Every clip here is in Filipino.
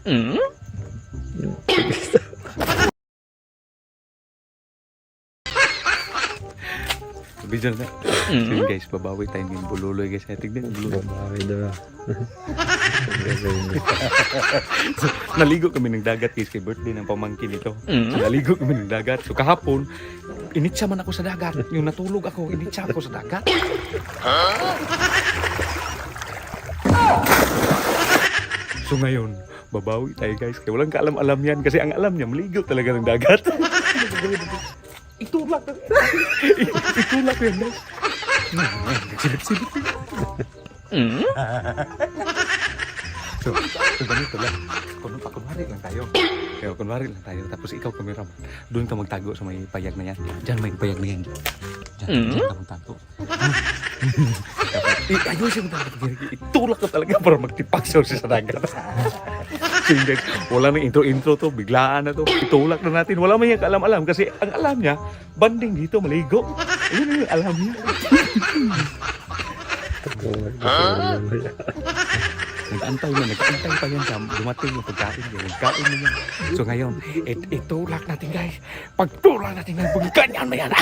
Video na. So guys, babawi tayo ng bululoy guys. Tignan yung bululoy. Babawi daw. So, naligo kami ng dagat guys kay birthday ng pamangkin nito. So, naligo kami ng dagat. So kahapon, initsa man ako sa dagat. Yung natulog ako, initsa ako sa dagat. So ngayon, babawi tayo guys. Kaya walang kaalam-alam yan. Kasi ang alam niya, maligo talaga ng dagat. Itulak na. Itulak yan guys. Silip-silip. So ganito lang. Kunwari lang tayo. Kaya kunwari lang tayo. Tapos ikaw kameraman. Doon ka magtago sa may payag na yan. Diyan may payag na yan. Diyan ka magtago. Ayusin mo talaga. Itulak ka talaga para magtipaksyon siya sa dagat. So guys, wala na intro to. Biglaan na to. Itulak na natin. Wala man yung kaalam-alam. Kasi ang alam niya, banding dito, maligo. Ayun yung alam niya. Nag-antay pa yan siya. Dumating yung pagkain niya. Nagkain niya. So ngayon, itulak natin guys. Pagtulak natin ng ganyan na yan.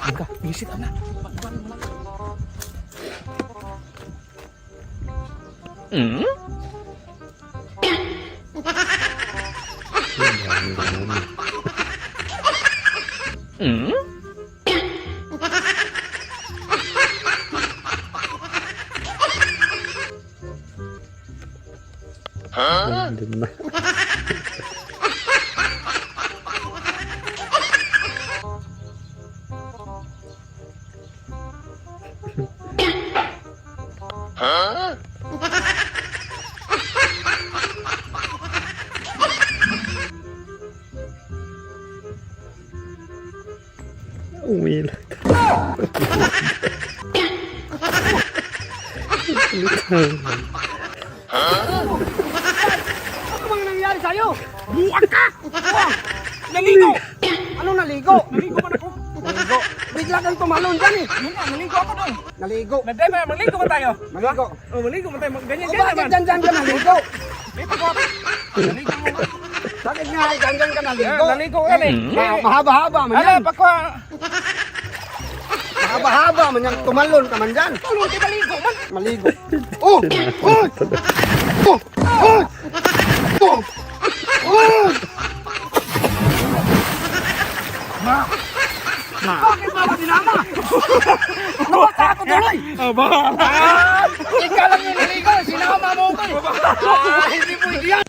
Buka, isit na. Umilag. Ano bang nangyari sa'yo? Buwag ka! Buwag! Naligo! Anong naligo? Naligo man ako. Naligo? Bigla kang tumalon dyan eh. Yun nga, naligo ako doon. Naligo? Maligo ba tayo? Maligo? Oh, maligo ba tayo? Ganyan naman. Bakit dyan ka naligo? Dito ko. Naligo mo nga. Bakit nga dyan ka naligo? Naligo ka eh. Mahaba-haba man yan. Ala, pakwa. Mahaba-haba man yan. Tumalon ka man dyan. Tumalon, di maligo man. Maligo. Oh! Oh! Oh! Oh! Oh! Oh! Bakit mama sinama? Nabasa ako tuloy! Bahala! Ikaw lang yung naligo, sinama mo ko eh! Hindi mo yan!